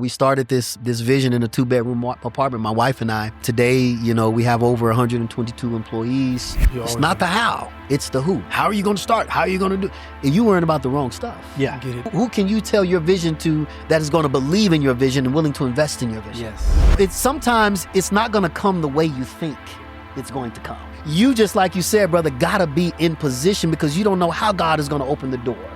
We started this vision in a 2-bedroom apartment, my wife and I. Today, we have over 122 employees. It's not the how, it's the who. How are you going to start? How are you going to do? And you worrying about the wrong stuff. Yeah, I get it. Who can you tell your vision to that is going to believe in your vision and willing to invest in your vision? Yes. Sometimes it's not going to come the way you think it's going to come. You, just like you said, brother, gotta be in position because you don't know how God is going to open the door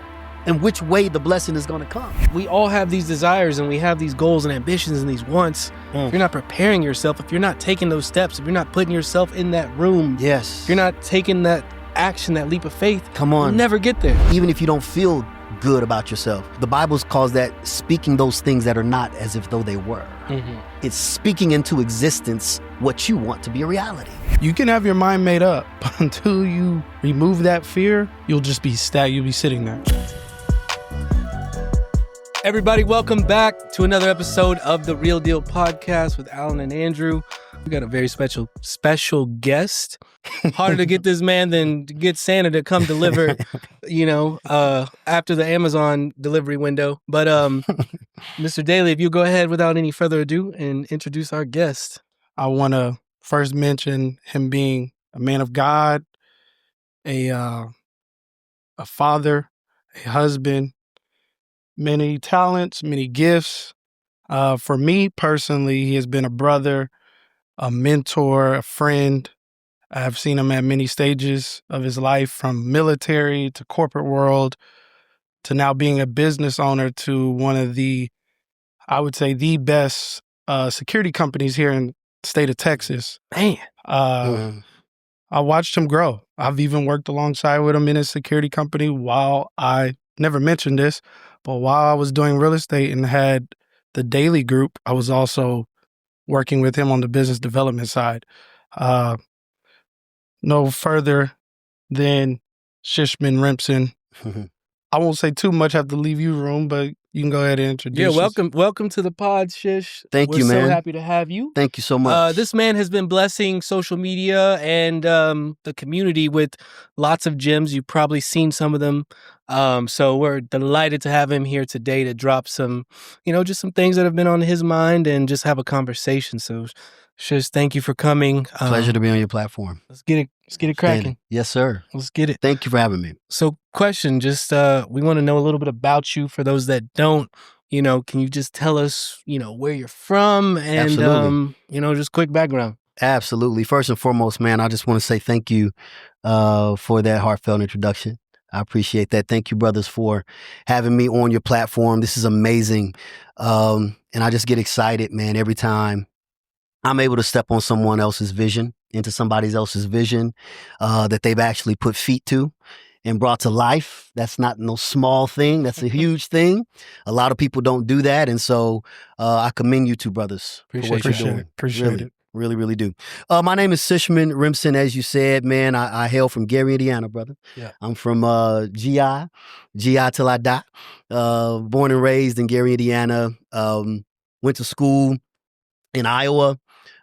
and which way the blessing is going to come. We all have these desires and we have these goals and ambitions and these wants. If you're not preparing yourself, if you're not taking those steps, if you're not putting yourself in that room, Yes. if you're not taking that action, that leap of faith, Come on. you'll never get there. Even if you don't feel good about yourself, the Bible calls that speaking those things that are not as if though they were. It's speaking into existence what you want to be a reality. You can have your mind made up, but until you remove that fear, you'll just be you'll be sitting there. Everybody, welcome back to another episode of the Real Deal Podcast with Alan and Andrew. We got a very special guest. Harder to get this man than to get Santa to come deliver, after the Amazon delivery window. But Mr. Daly, if you go ahead without any further ado and introduce our guest. I want to first mention him being a man of God, a father, a husband, many talents, many gifts. For me personally, he has been a brother, a mentor, a friend. I've seen him at many stages of his life, from military to corporate world to now being a business owner to one of the, I would say, the best security companies here in the state of Texas. Man. I watched him grow. I've even worked alongside with him in his security company while I never mentioned this, but while I was doing real estate and had the Daily Group, I was also working with him on the business development side. No further than Sishman Rimpson. I won't say too much, have to leave you room, but you can go ahead and introduce us. Welcome to the pod, Shish. Thank you, man. We're so happy to have you. Thank you so much. This man has been blessing social media and the community with lots of gems. You've probably seen some of them. So we're delighted to have him here today to drop some, just some things that have been on his mind and just have a conversation. So Shish, thank you for coming. Pleasure to be on your platform. Let's get it cracking. Yes, sir. Let's get it. Thank you for having me. So question, just we want to know a little bit about you for those that don't, can you just tell us, where you're from and, Absolutely. Just quick background. Absolutely. First and foremost, man, I just want to say thank you for that heartfelt introduction. I appreciate that. Thank you, brothers, for having me on your platform. This is amazing. And I just get excited, man, every time I'm able to step on someone else's vision, into somebody else's vision that they've actually put feet to and brought to life. That's not no small thing. That's a huge thing. A lot of people don't do that. And so I commend you two brothers for what you're doing. Appreciate it. Really, really do. My name is Sishman Rimpson, as you said, man. I hail from Gary, Indiana, brother. Yeah. I'm from GI till I die. Born and raised in Gary, Indiana. Went to school in Iowa.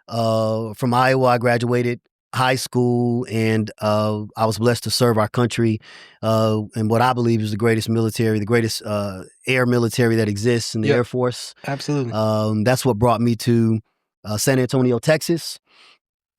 From Iowa, I graduated high school, and I was blessed to serve our country in what I believe is the greatest military, the greatest air military that exists in the Air Force. Absolutely. That's what brought me to San Antonio, Texas.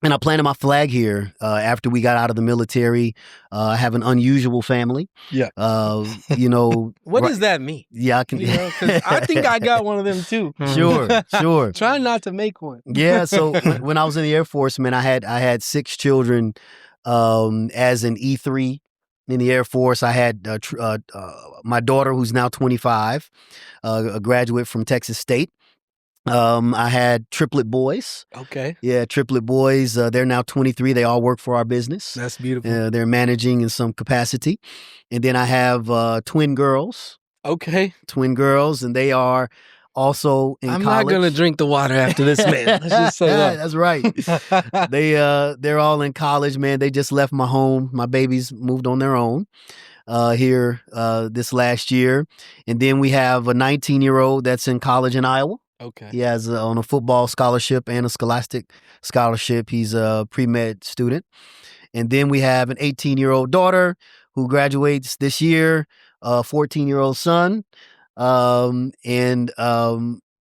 And I planted my flag here after we got out of the military. I have an unusual family. Yeah. What does that mean? Yeah, I can. 'Cause I think I got one of them too. Sure. Try not to make one. Yeah. So when I was in the Air Force, man, I had 6 children as an E3 in the Air Force. I had my daughter, who's now 25, a graduate from Texas State. I had triplet boys. Okay. Yeah, triplet boys. They're now 23. They all work for our business. That's beautiful. They're managing in some capacity. And then I have twin girls. Okay. Twin girls, and they are also in college. I'm not going to drink the water after this, man. Let's just say that. That's right. They're all in college, man. They just left my home. My babies moved on their own here this last year. And then we have a 19-year-old that's in college in Iowa. Okay. He has on a football scholarship and a scholastic scholarship. He's a pre-med student. And then we have an 18-year-old daughter who graduates this year, a 14-year-old son. And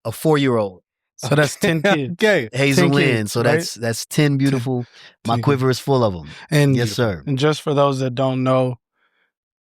a 4-year-old. So that's 10 kids. Okay. Hazel 10 Lynn. kids, So right? that's 10 beautiful. My 10 quiver is full of them. And Yes, sir. And just for those that don't know,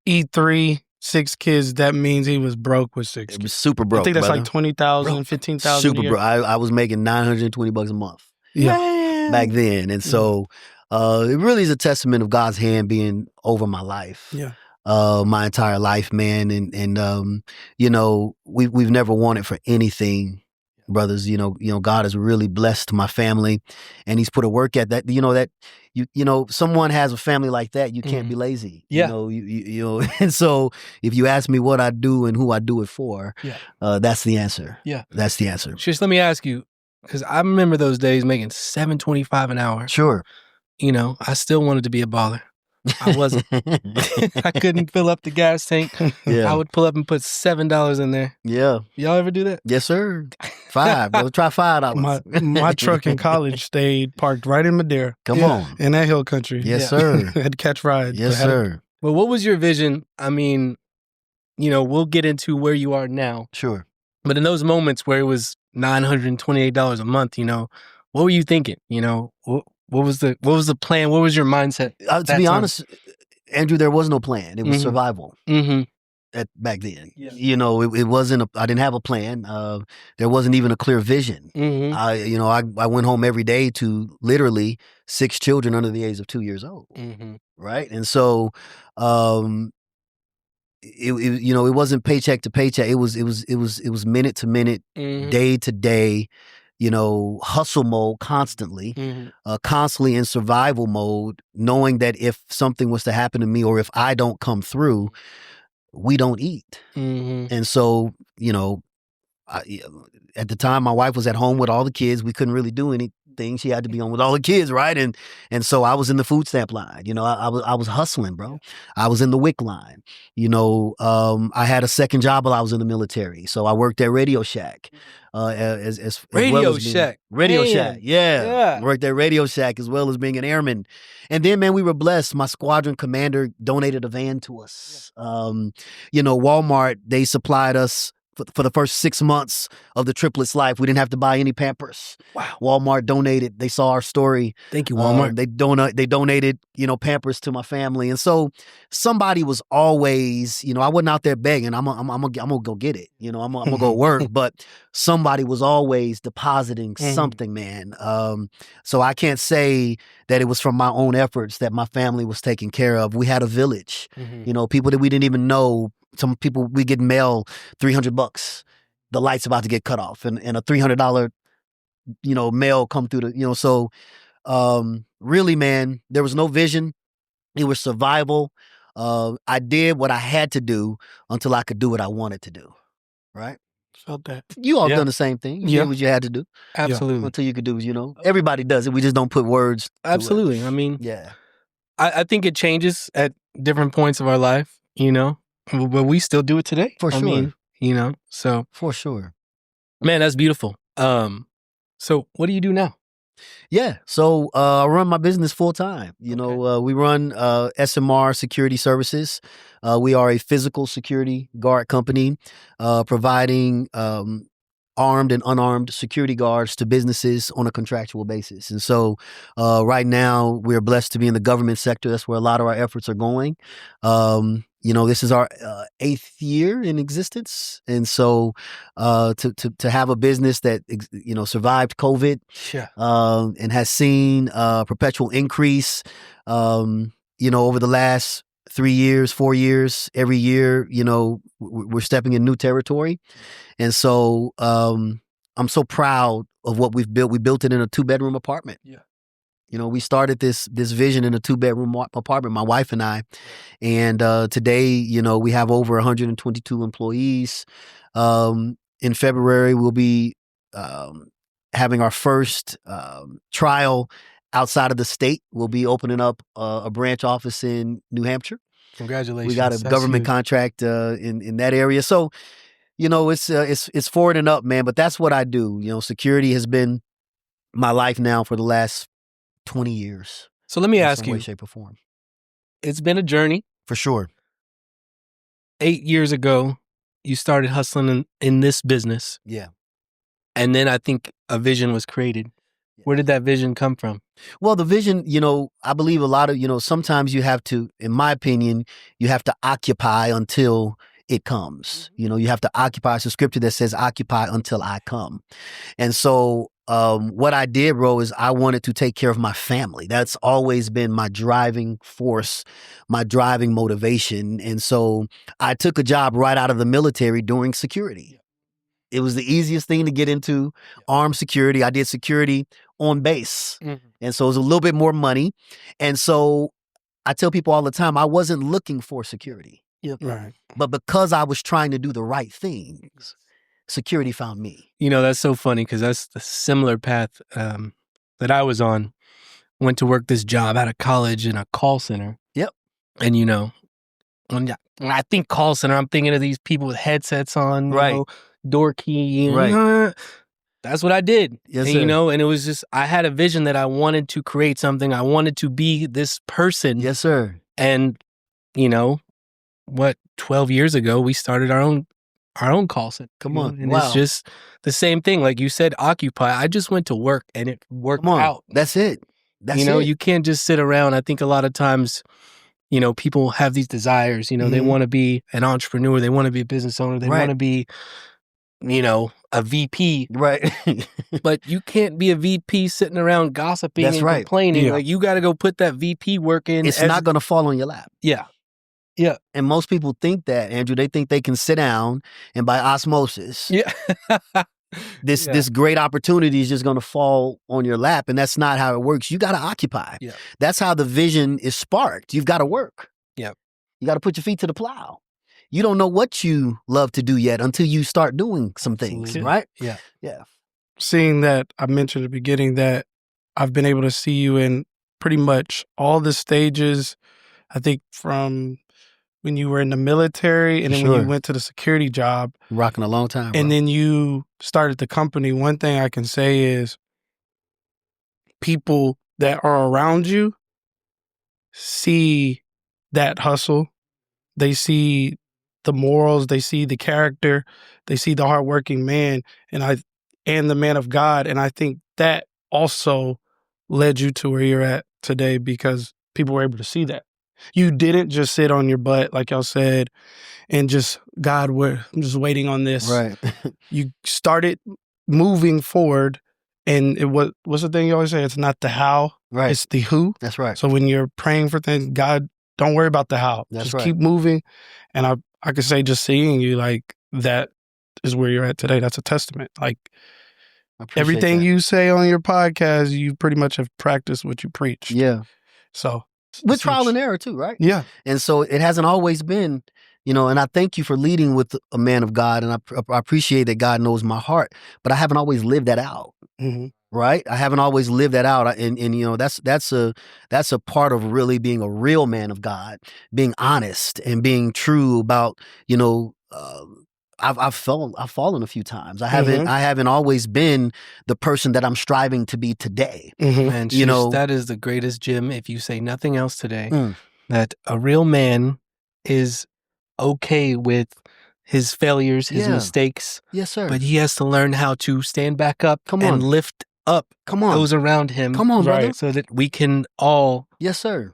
E3, 6 kids, that means he was broke with 6 It was kids. super broke. I think that's brother. like 20,000, Broke. 15,000 Super a year. broke. I was making $920 a month Yeah. Man. back then. And so it really is a testament of God's hand being over my life. Yeah. My entire life, man. And you know, we've never wanted for anything, brothers. You know, God has really blessed my family, and He's put a work at that. You know that you know someone has a family like that, you can't be lazy. Yeah. You know, you know. And so if you ask me what I do and who I do it for, that's the answer. Yeah. That's the answer. Just let me ask you, because I remember those days making $7.25 an hour. Sure. You know, I still wanted to be a baller. I wasn't. I couldn't fill up the gas tank. Yeah. I would pull up and put $7 in there. Yeah. Y'all ever do that? Yes, sir. $5. Brother, try $5. My truck in college stayed parked right in Madeira. Come on. In that hill country. Yes, sir. Had to catch rides. Yes, sir. Well, what was your vision? I mean, you know, we'll get into where you are now. Sure. But in those moments where it was $928 a month, you know, what were you thinking? You know, what was the plan? What was your mindset? To be honest, Andrew, there was no plan. It was survival. Back then. Yeah. You know, it wasn't I didn't have a plan. There wasn't even a clear vision. I went home every day to literally 6 children under the age of 2 years old. Right. And so, it wasn't paycheck to paycheck. It was minute to minute, day to day, hustle mode constantly, constantly in survival mode, knowing that if something was to happen to me or if I don't come through, we don't eat. And so, at the time my wife was at home with all the kids. We couldn't really do anything. She had to be on with all the kids, right? And so I was in the food stamp line. I was hustling, bro. I was in the WIC line. I had a second job while I was in the military. So I worked at Radio Shack. As Radio well as Shack. Radio Man. Shack. Yeah. Worked at Radio Shack as well as being an airman. And then, man, we were blessed. My squadron commander donated a van to us. Walmart, they supplied us for the first 6 months of the triplets' life. We didn't have to buy any Pampers. Wow. Walmart donated. They saw our story. Thank you, Walmart. They donated, Pampers to my family. And so somebody was always, I wasn't out there begging. I'm gonna go get it. I'm gonna go work. But somebody was always depositing something, man. So I can't say that it was from my own efforts that my family was taken care of. We had a village, people that we didn't even know. Some people, we get mail, $300. The light's about to get cut off, and a $300, mail come through the, so really, man, there was no vision. It was survival. I did what I had to do until I could do what I wanted to do. Right? Felt that. You all done the same thing. You did what you had to do. Absolutely. Until you could do, everybody does it. We just don't put words to Absolutely. it. I mean, yeah. I think it changes at different points of our life, but we still do it today. For sure. I mean, so. For sure. Man, that's beautiful. So what do you do now? Yeah. So I run my business full time. We run SMR Security Services. We are a physical security guard company providing armed and unarmed security guards to businesses on a contractual basis. And so right now we're blessed to be in the government sector. That's where a lot of our efforts are going. This is our 8th year in existence. And so to have a business that, survived COVID and has seen perpetual increase, over the last 3 years, 4 years, every year, we're stepping in new territory. And so I'm so proud of what we've built. We built it in a 2-bedroom apartment. Yeah. We started this vision in a 2-bedroom apartment, my wife and I. And today, we have over 122 employees. In February, we'll be having our first trial outside of the state. We'll be opening up a branch office in New Hampshire. Congratulations. We got a government contract in that area. So, it's forward and up, man. But that's what I do. Security has been my life now for the last 20 years. So let me ask you, way, shape, or form. It's been a journey. For sure. 8 years ago, you started hustling in this business. Yeah. And then I think a vision was created. Where did that vision come from? Well, the vision, I believe a lot of, sometimes you have to, in my opinion, you have to occupy until it comes. You have to occupy. It's a scripture that says, occupy until I come. And so what I did, bro, is I wanted to take care of my family. That's always been my driving force, my driving motivation. And so I took a job right out of the military doing security. It was the easiest thing to get into, armed security. I did security on base. And so it was a little bit more money. And so I tell people all the time, I wasn't looking for security. Right. But because I was trying to do the right things, security found me. That's so funny because that's a similar path that I was on. Went to work this job out of college in a call center. Yep. And when I think call center, I'm thinking of these people with headsets on, right. Door key. Right. That's what I did. Yes, and, sir. And it was just, I had a vision that I wanted to create something. I wanted to be this person. Yes, sir. And, 12 years ago, we started our own call center. Come on. And wow. It's just the same thing. Like you said, occupy. I just went to work and it worked out. That's it. That's it. You can't just sit around. I think a lot of times, people have these desires, they want to be an entrepreneur. They want to be a business owner. They want to be, a VP. Right. But you can't be a VP sitting around gossiping and complaining. Yeah. Like you got to go put that VP work in. It's not going to fall on your lap. Yeah. Yeah. And most people think that, Andrew, they think they can sit down and by osmosis, this great opportunity is just going to fall on your lap. And that's not how it works. You got to occupy. Yeah. That's how the vision is sparked. You've got to work. Yeah. You got to put your feet to the plow. You don't know what you love to do yet until you start doing some things, right? Yeah. Yeah. Seeing that, I mentioned at the beginning that I've been able to see you in pretty much all the stages, I think from when you were in the military and then when you went to the security job. Rocking a long time, bro. And then you started the company. One thing I can say is people that are around you see that hustle. They see the morals, they see the character, they see the hardworking man and the man of God. And I think that also led you to where you're at today because people were able to see that. You didn't just sit on your butt, like y'all said, and just, God, I'm just waiting on this. Right. You started moving forward. And what's the thing you always say? It's not the how, right. It's the who. That's right. So when you're praying for things, God, don't worry about the how. That's just right. keep moving. And I could say just seeing you, like, that is where you're at today. That's a testament. Like, everything you say on your podcast, you pretty much have practiced what you preach. Yeah. So. With trial and error too, right? Yeah. And so it hasn't always been, and I thank you for leading with a man of God. And I appreciate that God knows my heart, but I haven't always lived that out. Mm-hmm. Right. I haven't always lived that out. And that's a part of really being a real man of God, being honest and being true about, I've fallen a few times. I haven't always been the person that I'm striving to be today. Mm-hmm. And that is the greatest, Jim. If you say nothing else today, that a real man is okay with his failures, his mistakes. Yes, sir. But he has to learn how to stand back up and lift up those around him. Come on, brother. So that we can all. Yes, sir.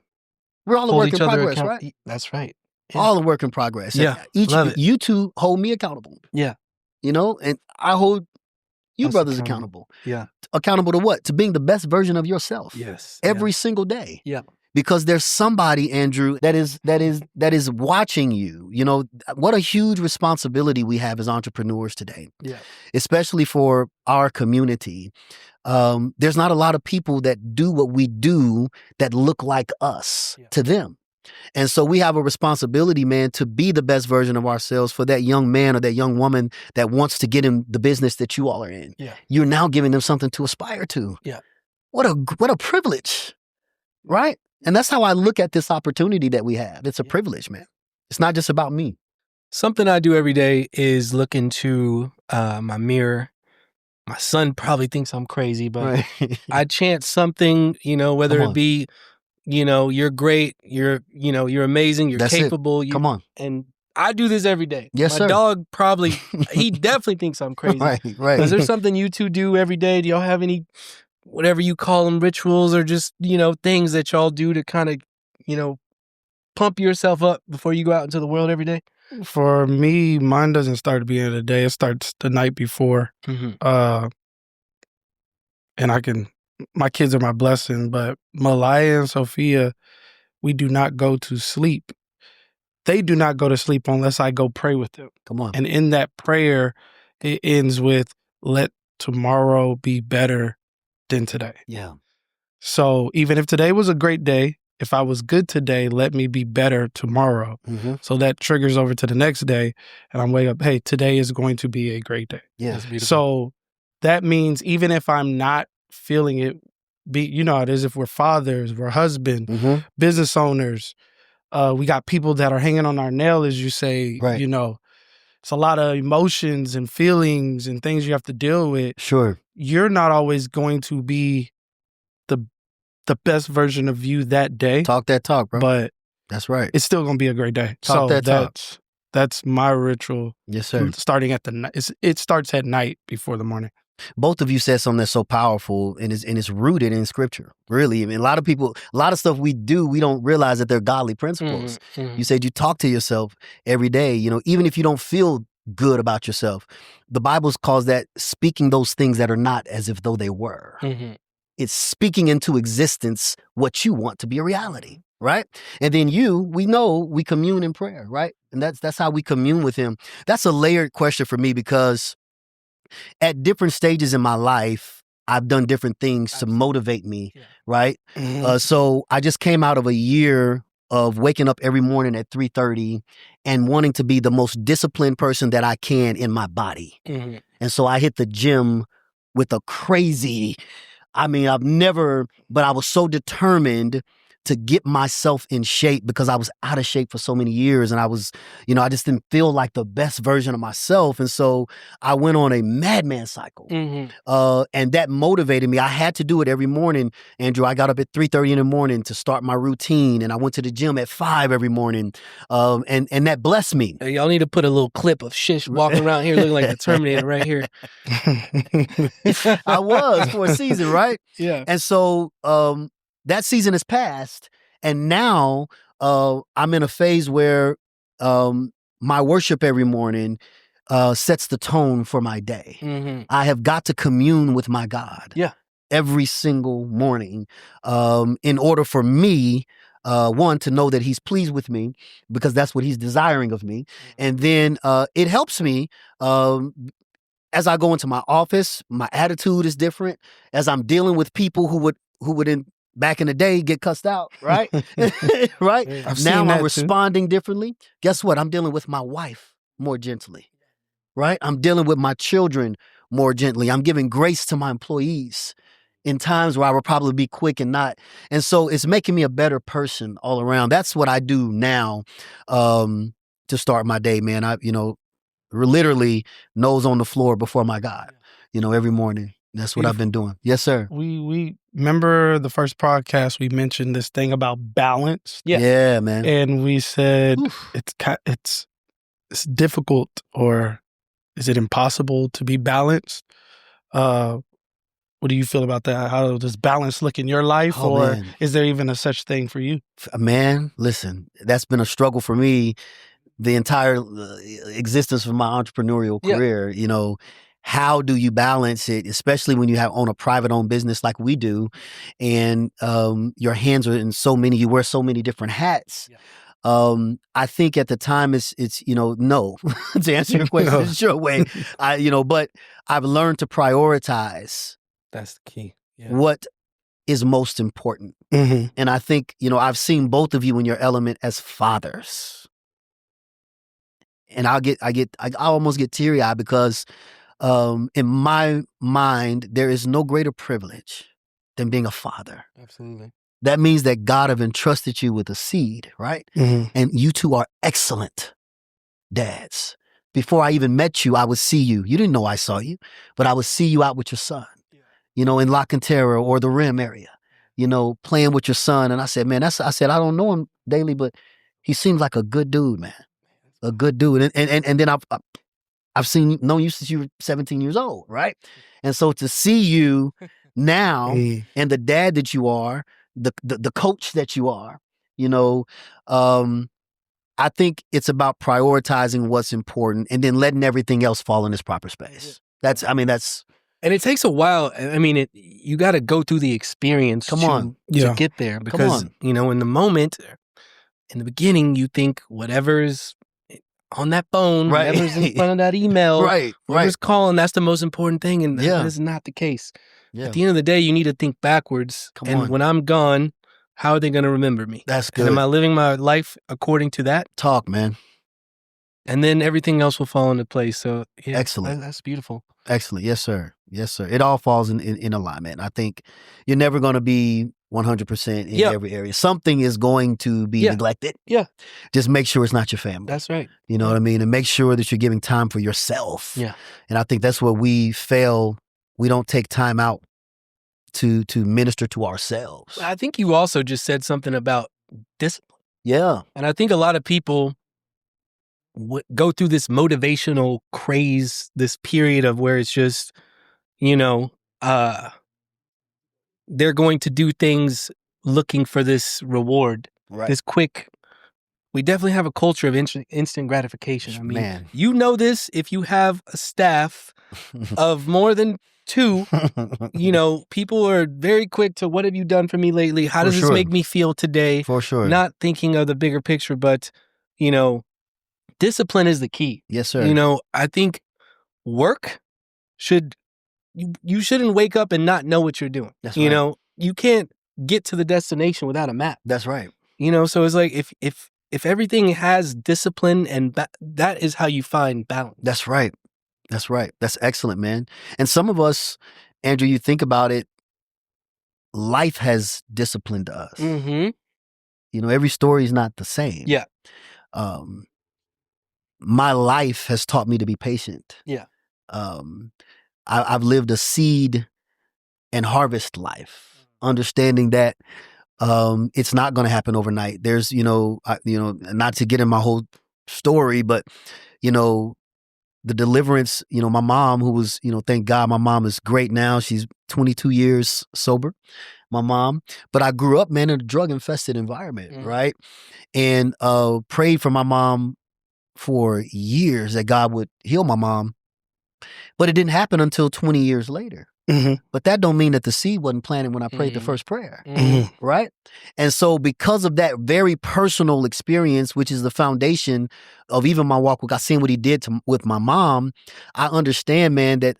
We're all a work in progress, right? That's right. Yeah. All a work in progress. Yeah. You two hold me accountable. Yeah. And I hold you brothers accountable. Yeah. Accountable to what? To being the best version of yourself. Yes. Every single day. Yeah. Because there's somebody, Andrew, that is watching you. What a huge responsibility we have as entrepreneurs today. Yeah. Especially for our community. There's not a lot of people that do what we do that look like us to them. And so we have a responsibility, man, to be the best version of ourselves for that young man or that young woman that wants to get in the business that you all are in. Yeah. You're now giving them something to aspire to. Yeah. What a privilege, right? And that's how I look at this opportunity that we have. It's a privilege, man. It's not just about me. Something I do every day is look into my mirror. My son probably thinks I'm crazy, but I chant something, whether it be, you're great, you're amazing, you're That's capable. Come on. And I do this every day. Yes, My sir. dog probably, he definitely thinks I'm crazy. Right. Is there something you two do every day? Do y'all have any, whatever you call them, rituals or just, things that y'all do to kind of, pump yourself up before you go out into the world every day? For me, mine doesn't start at the beginning of the day. It starts the night before. Mm-hmm. And my kids are my blessing, but Malaya and Sophia, we do not go to sleep. They do not go to sleep unless I go pray with them. Come on. And in that prayer, it ends with, let tomorrow be better than today. Yeah. So even if today was a great day, if I was good today, let me be better tomorrow. Mm-hmm. So that triggers over to the next day. And I'm wake up, hey, today is going to be a great day. Yeah. That's beautiful. So that means even if I'm not feeling it, you know how it is if we're fathers, we're husbands, Mm-hmm. business owners, we got people that are hanging on our nail, as you say, Right. It's a lot of emotions and feelings and things you have to deal with. Sure. You're not always going to be the best version of you that day. Talk that talk, bro. But that's right. It's still going to be a great day. Talk that talk. That's my ritual. Yes, sir. Starting at the night. It starts at night before the morning. Both of you said something that's so powerful and it's rooted in scripture. Really. I mean, a lot of stuff we do, we don't realize that they're godly principles. Mm-hmm. You said you talk to yourself every day, even if you don't feel good about yourself. The Bible calls that speaking those things that are not as if though they were. Mm-hmm. It's speaking into existence what you want to be a reality, right? And then we know we commune in prayer, right? And that's how we commune with him. That's a layered question for me because at different stages in my life, I've done different things to motivate me, right? Mm-hmm. So I just came out of a year of waking up every morning at 3:30 and wanting to be the most disciplined person that I can in my body. Mm-hmm. And so I hit the gym with a crazy, I was so determined to get myself in shape because I was out of shape for so many years. And I was, I just didn't feel like the best version of myself. And so I went on a madman cycle. Mm-hmm. And that motivated me. I had to do it every morning. Andrew, I got up at 3:30 in the morning to start my routine. And I went to the gym at 5 every morning. And that blessed me. Hey, y'all need to put a little clip of Shish walking around here looking like the Terminator right here. I was for a season, right? Yeah. And so that season has passed, and now I'm in a phase where my worship every morning sets the tone for my day. Mm-hmm. I have got to commune with my God every single morning in order for me, one, to know that he's pleased with me because that's what he's desiring of me. And then it helps me as I go into my office, my attitude is different. As I'm dealing with people who would back in the day get cussed out, right? Right? Now I'm responding differently. Guess what? I'm dealing with my wife more gently, right? I'm dealing with my children more gently. I'm giving grace to my employees in times where I would probably be quick and not. And so it's making me a better person all around. That's what I do now to start my day, man. Literally nose on the floor before my God, every morning. That's what I've been doing. Yes, sir. We remember the first podcast, we mentioned this thing about balance. Yeah, man. And we said it's difficult, or is it impossible to be balanced? What do you feel about that? How does balance look in your life, man. Is there even a such thing for you? Man, listen, that's been a struggle for me the entire existence of my entrepreneurial career. How do you balance it, especially when you own a private owned business like we do, and your hands are in you wear so many different hats. I think at the time it's no to answer your question in a short way. But I've learned to prioritize. That's the key. Yeah. What is most important. Mm-hmm. And I think, I've seen both of you in your element as fathers. And I almost get teary eyed because in my mind, there is no greater privilege than being a father. Absolutely. That means that God have entrusted you with a seed, right? Mm-hmm. And you two are excellent dads. Before I even met you, I would see you. You didn't know I saw you, but I would see you out with your son, in La Cantera or the Rim area, playing with your son. And I said, man, I don't know him daily, but he seems like a good dude, man. a good dude. And then I've known you since you were 17 years old, right? And so to see you now and the dad that you are, the coach that you are, you know, I think it's about prioritizing what's important and then letting everything else fall in its proper space. That's. And it takes a while. I mean, you got to go through the experience to get there, because, you know, in the moment, in the beginning, you think whatever's on that phone, whatever's in front of that email, whoever's calling, that's the most important thing. And that is not the case. At the end of the day, you need to think backwards. When I'm gone, how are they going to remember me? That's good. And am I living my life according to that? Talk, man. And then everything else will fall into place. So, yeah, excellent. That's beautiful. Excellent. Yes, sir. Yes, sir. It all falls in alignment. I think you're never going to be 100% in every area. Something is going to be neglected. Yeah. Just make sure it's not your family. That's right. You know what I mean? And make sure that you're giving time for yourself. Yeah. And I think that's where we fail. We don't take time out to minister to ourselves. I think you also just said something about discipline. Yeah. And I think a lot of people go through this motivational craze, this period of where it's just, you know, they're going to do things looking for this reward, this quick. We definitely have a culture of instant gratification. I mean, you know this if you have a staff of more than 2, you know, people are very quick to, what have you done for me lately? How does this make me feel today? For sure. Not thinking of the bigger picture, but, you know, discipline is the key. Yes, sir. You know, I think work you shouldn't wake up and not know what you're doing. That's you know, you can't get to the destination without a map. That's right. You know, so it's like if everything has discipline, and that is how you find balance. That's right. That's right. That's excellent, man. And some of us, Andrew, you think about it, life has disciplined us. Mm-hmm. You know, every story is not the same. Yeah. My life has taught me to be patient. Yeah. I've lived a seed and harvest life, understanding that it's not going to happen overnight. There's, not to get in my whole story, but, the deliverance, my mom, who was, thank God my mom is great now. She's 22 years sober, my mom. But I grew up, man, in a drug-infested environment, right? And prayed for my mom for years that God would heal my mom. But it didn't happen until 20 years later. Mm-hmm. But that don't mean that the seed wasn't planted when I prayed the first prayer, right? And so because of that very personal experience, which is the foundation of even my walk with God, seeing what he did with my mom, I understand, man, that,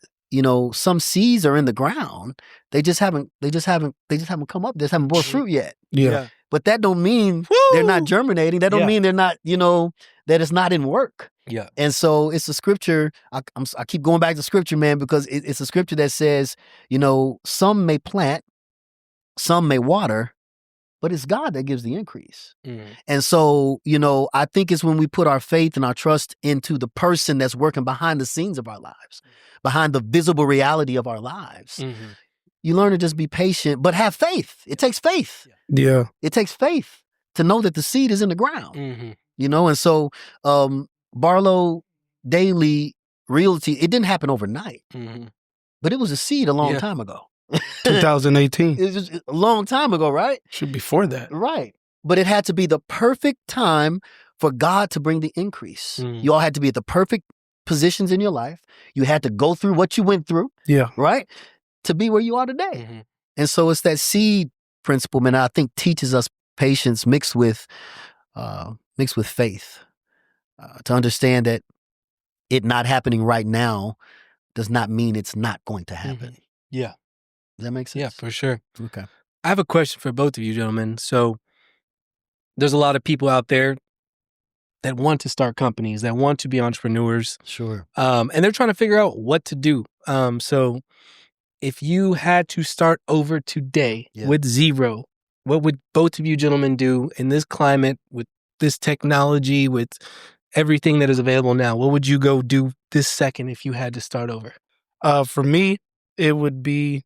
some seeds are in the ground. They just haven't come up. They just haven't bore fruit yet. Yeah. But that don't mean they're not germinating. That don't mean they're not, that it's not in work. Yeah. And so it's a scripture. I keep going back to scripture, man, because it's a scripture that says, some may plant, some may water, but it's God that gives the increase. And so, I think it's when we put our faith and our trust into the person that's working behind the scenes of our lives, behind the visible reality of our lives. You learn to just be patient, but have faith. It takes faith. Yeah. It takes faith to know that the seed is in the ground. And so Barlow Daily Realty, it didn't happen overnight, but it was a seed a long time ago. 2018. It was a long time ago, right? Should be before that. Right. But it had to be the perfect time for God to bring the increase. You all had to be at the perfect positions in your life. You had to go through what you went through. Yeah. Right? To be where you are today. And so it's that seed principle, man, I think teaches us patience mixed with faith. To understand that it not happening right now does not mean it's not going to happen. Yeah. Does that make sense? Yeah, for sure. Okay. I have a question for both of you gentlemen. So there's a lot of people out there that want to start companies, that want to be entrepreneurs. Sure. And they're trying to figure out what to do. So if you had to start over today with zero, what would both of you gentlemen do in this climate, with this technology, with everything that is available now? What would you go do this second if you had to start over? For me, it would be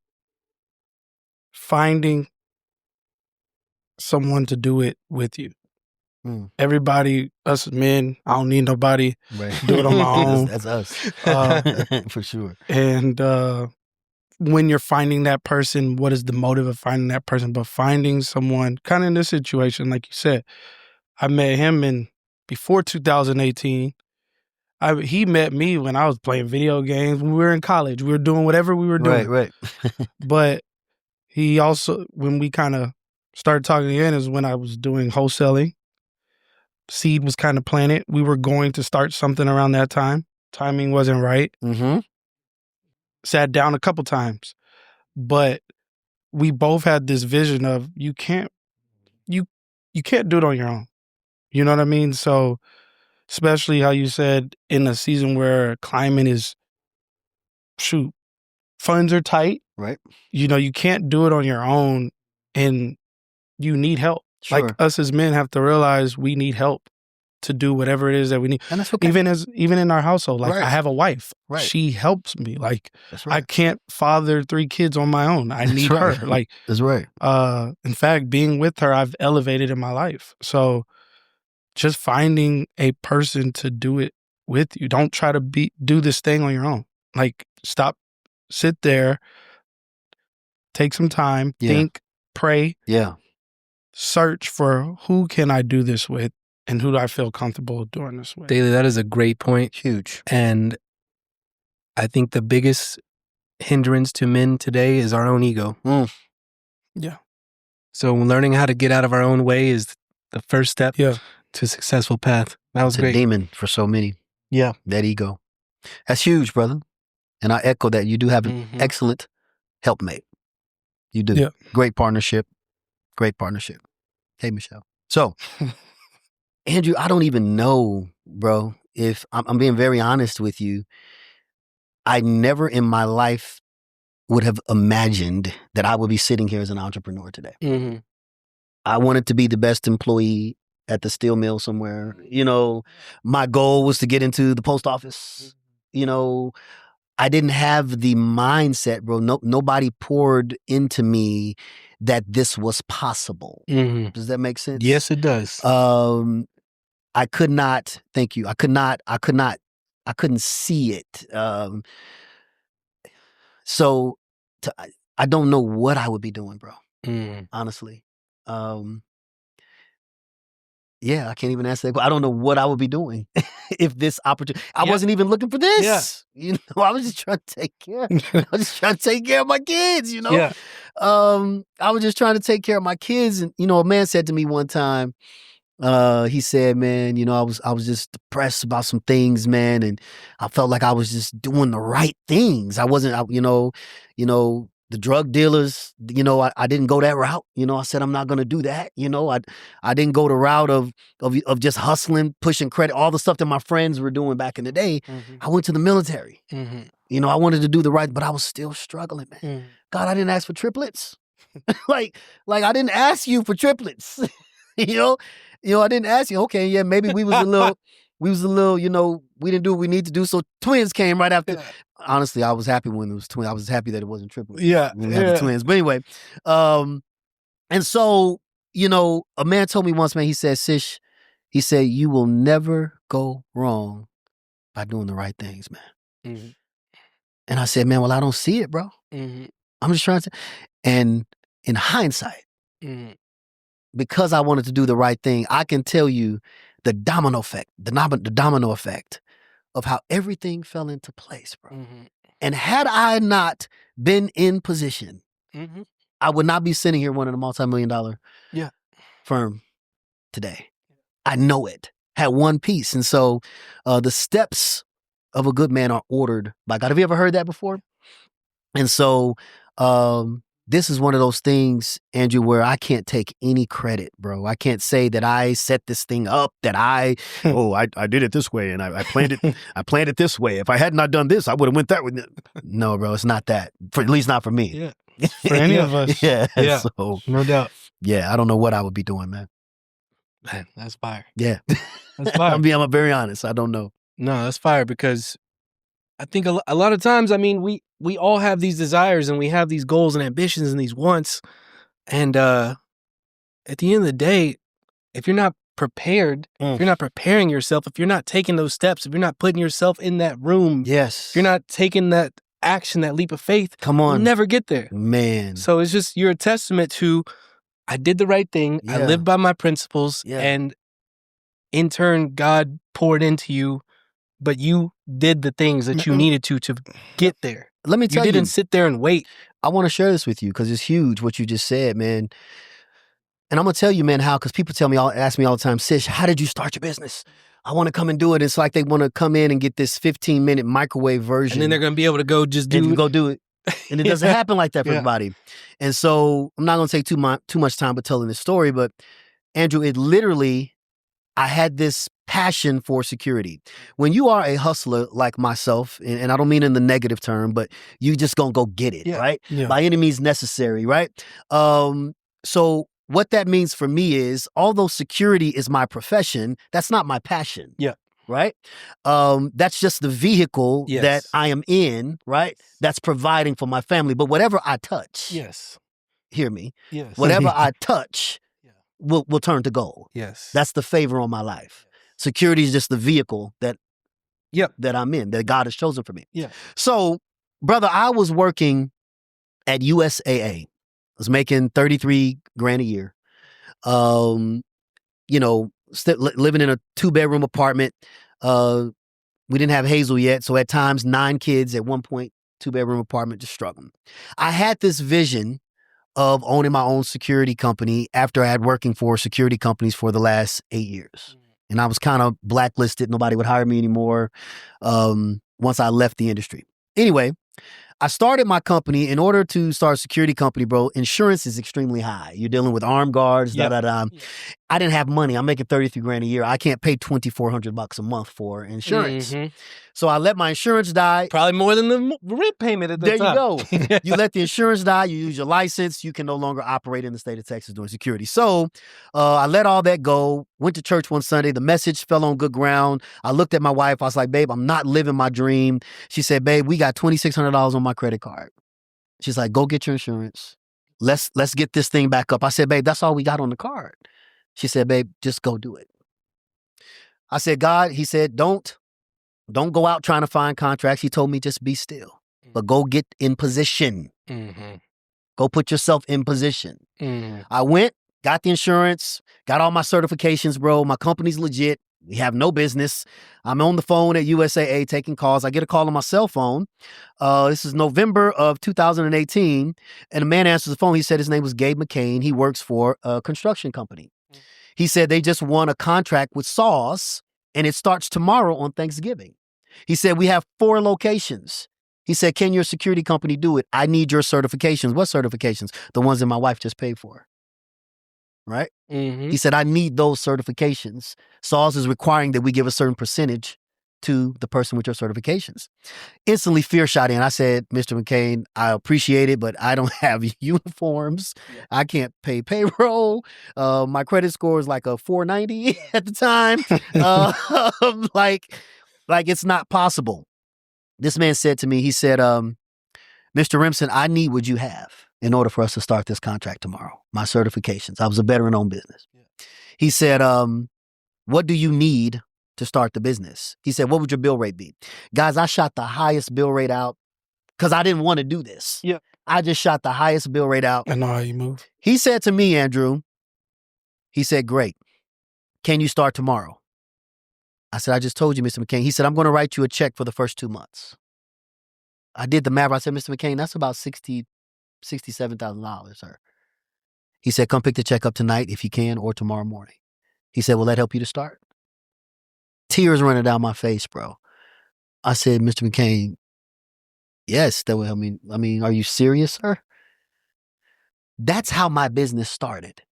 finding someone to do it with you. Everybody, us men, I don't need nobody. Right. Do it on my own. That's us. For sure. And when you're finding that person, what is the motive of finding that person? But finding someone kind of in this situation, like you said, I met him before 2018. He met me when I was playing video games. When we were in college, we were doing whatever we were doing. Right. But he also, when we kind of started talking again, is when I was doing wholesaling. Seed was kind of planted. We were going to start something around that time. Timing wasn't right. Sat down a couple times, but we both had this vision of you can't do it on your own. You know what I mean? So, especially how you said in a season where climate is, funds are tight. Right. You can't do it on your own, and you need help. Sure. Like us as men have to realize we need help to do whatever it is that we need. And that's okay. Even in our household, like Right. I have a wife. Right. She helps me. Like That's right. I can't father 3 kids on my own. I need right. her. Like That's right. in fact, being with her, I've elevated in my life. So just finding a person to do it with you. Don't try to do this thing on your own. Like sit there, take some time, think, pray. Yeah. Search for who can I do this with and who do I feel comfortable doing this with. Daily, that is a great point. Huge. And I think the biggest hindrance to men today is our own ego. Yeah. So learning how to get out of our own way is the first step Yeah. to a successful path. That was It's great. a demon for so many. Yeah. That ego. That's huge, brother. And I echo that. You do have an excellent helpmate. You do. Yeah. Great partnership. Great partnership. Hey, Michelle. So, Andrew, I don't even know, bro, if I'm being very honest with you. I never in my life would have imagined that I would be sitting here as an entrepreneur today. I wanted to be the best employee at the steel mill somewhere. My goal was to get into the post office. I didn't have the mindset, bro. Nobody poured into me that this was possible. Does that make sense? Yes, it does. I could not, thank you. I couldn't see it. So I don't know what I would be doing, bro. Honestly. Yeah, I can't even answer that. I don't know what I would be doing if this opportunity. I wasn't even looking for this. Yeah. I was just trying to take care. I was just trying to take care of my kids. Yeah. I was just trying to take care of my kids, and a man said to me one time. He said, "Man, I was just depressed about some things, man, and I felt like I was just doing the right things. I wasn't, the drug dealers, I didn't go that route. I said I'm not going to do that. I didn't go the route of just hustling, pushing credit, all the stuff that my friends were doing back in the day. I went to the military. I wanted to do the right, but I was still struggling, man. God, I didn't ask for triplets. like I didn't ask you for triplets. I didn't ask you. Okay, yeah, maybe we was a little, we didn't do what we need to do. So twins came right after. Honestly, I was happy when it was twins. I was happy that it wasn't triplets. Yeah, when we had the twins. But anyway, and so a man told me once, man. He said, "Sish," he said, "you will never go wrong by doing the right things, man." And I said, "Man, well, I don't see it, bro. I'm just trying to." And in hindsight. Because I wanted to do the right thing, I can tell you the domino effect, the domino effect of how everything fell into place, bro. And had I not been in position, I would not be sitting here running a multi-million-dollar firm today. I know it. Had one piece. And so the steps of a good man are ordered by God. Have you ever heard that before? And so this is one of those things, Andrew, where I can't take any credit, bro. I can't say that I set this thing up, that I did it this way and I planned it. I planned it this way. If I had not done this, I would have went that way. No, bro, it's not that. At least not for me. Yeah. For any of us. Yeah. So, no doubt. Yeah, I don't know what I would be doing, man. Man, that's fire. Yeah. That's fire. I'm very honest. I don't know. No, that's fire because I think a lot of times, we all have these desires and we have these goals and ambitions and these wants. And at the end of the day, if you're not prepared, if you're not preparing yourself, if you're not taking those steps, if you're not putting yourself in that room, Yes. if you're not taking that action, that leap of faith, Come on. you'll never get there. Man. So it's just, you're a testament to, I did the right thing. I lived by my principles, and in turn, God poured into you, but you did the things that you needed to get there. Let me tell you. You didn't sit there and wait. I want to share this with you because it's huge what you just said, man. And I'm going to tell you, man, how, because people ask me all the time, Sish, how did you start your business? I want to come and do it. It's like they want to come in and get this 15-minute microwave version. And then they're going to be able to go just do it. Go do it. And it doesn't happen like that for everybody. And so I'm not going to take too much time with telling this story, but Andrew, it literally, I had this passion for security. When you are a hustler like myself, and I don't mean in the negative term, but you just gonna go get it, right? By any means necessary, right? So what that means for me is, although security is my profession, that's not my passion. Right? That's just the vehicle that I am in, right? That's providing for my family. But whatever I touch, hear me, whatever I touch will turn to gold. That's the favor on my life. Security is just the vehicle that I'm in, that God has chosen for me. So, brother, I was working at USAA. I was making $33,000 a year. Living in a 2-bedroom apartment. We didn't have Hazel yet, so at times 9 kids at one point, 2-bedroom apartment, just struggling. I had this vision of owning my own security company after I had working for security companies for the last 8 years. And I was kind of blacklisted. Nobody would hire me anymore once I left the industry. Anyway, I started my company. In order to start a security company, bro, insurance is extremely high. You're dealing with armed guards, I didn't have money. I'm making $33,000 a year. I can't pay $2,400 a month for insurance. So I let my insurance die. Probably more than the rent payment at the time. There you go. You let the insurance die. You use your license. You can no longer operate in the state of Texas doing security. So I let all that go. Went to church one Sunday. The message fell on good ground. I looked at my wife. I was like, babe, I'm not living my dream. She said, babe, we got $2,600 on my credit card. She's like, go get your insurance. Let's get this thing back up. I said, babe, that's all we got on the card. She said, babe, just go do it. I said, God, he said, don't go out trying to find contracts. He told me just be still, but go get in position. Go put yourself in position. I went, got the insurance, got all my certifications, bro. My company's legit. We have no business. I'm on the phone at USAA taking calls. I get a call on my cell phone. This is November of 2018. And a man answers the phone. He said his name was Gabe McCain. He works for a construction company. He said they just won a contract with Saws, and it starts tomorrow on Thanksgiving. He said, we have 4 locations. He said, can your security company do it? I need your certifications. What certifications? The ones that my wife just paid for. Right? He said, I need those certifications. Saws is requiring that we give a certain percentage to the person with your certifications. Instantly fear shot in. I said, Mr. McCain, I appreciate it, but I don't have uniforms. I can't pay payroll. My credit score is like a 490 at the time. Like it's not possible. This man said to me, he said, Mr. Rimpson, I need what you have in order for us to start this contract tomorrow. My certifications. I was a veteran-owned business. He said, what do you need to start the business? He said, what would your bill rate be? Guys, I shot the highest bill rate out because I didn't want to do this. I just shot the highest bill rate out. I know how you move. He said to me, Andrew, he said, great. Can you start tomorrow? I said, I just told you, Mr. McCain. He said, I'm going to write you a check for the first 2 months. I did the math. I said, Mr. McCain, that's about $67,000, sir. He said, come pick the check up tonight if you can, or tomorrow morning. He said, will that help you to start? Tears running down my face, bro. I said, Mr. McCain, yes, that will help me. I mean, are you serious, sir? That's how my business started.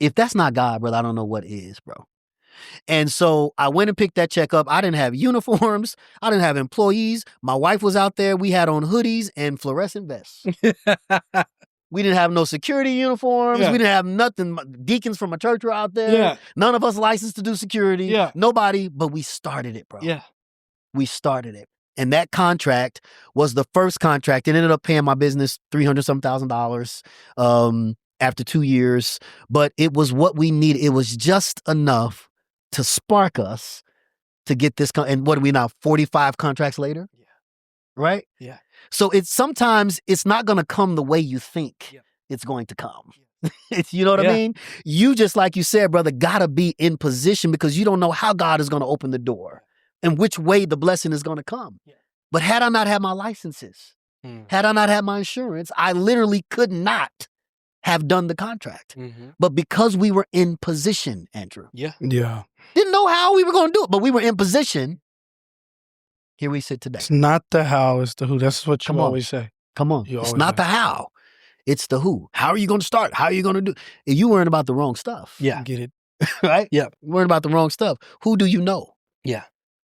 If that's not God, brother, I don't know what is, bro. And so I went and picked that check up. I didn't have uniforms. I didn't have employees. My wife was out there. We had on hoodies and fluorescent vests. We didn't have no security uniforms. We didn't have nothing. Deacons from my church were out there. None of us licensed to do security. Nobody, but we started it, bro. We started it. And that contract was the first contract. It ended up paying my business $300,000. after 2 years, but it was what we needed. It was just enough to spark us to get this. And what are we now? 45 contracts later? Yeah. Right? Yeah. So sometimes it's not going to come the way you think it's going to come. You know what I mean? You just, like you said, brother, got to be in position because you don't know how God is going to open the door and which way the blessing is going to come. Yeah. But had I not had my licenses, had I not had my insurance, I literally could not have done the contract. But because we were in position, Andrew. Yeah. Didn't know how we were going to do it, but we were in position. Here we sit today. It's not the how, it's the who. That's what you always say. Come on. It's not the how. It's the who. How are you going to start? How are you going to do? And you worrying about the wrong stuff. Yeah. Get it. Right? Yeah. You're worrying about the wrong stuff. Who do you know? Yeah.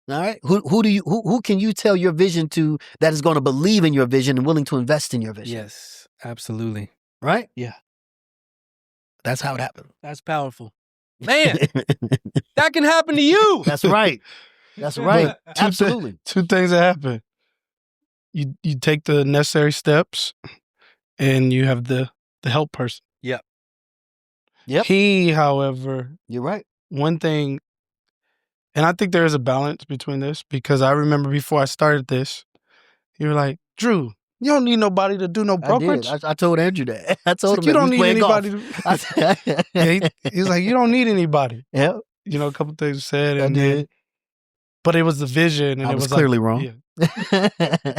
All right. Who can you tell your vision to that is going to believe in your vision and willing to invest in your vision? Yes, absolutely. Right? Yeah. That's how it happened. That's powerful. Man, that can happen to you. That's right. That's right. Absolutely. Two things that happen. You take the necessary steps and you have the help person. Yep. He, however, you're right. One thing, and I think there is a balance between this because I remember before I started this, you were like, Drew, you don't need nobody to do no brokerage. I told Andrew that. I told him you don't need anybody. He's like, you don't need anybody. Yeah. You know, a couple things you said. I did. But it was the vision. And I it was was clearly like, wrong. Yeah.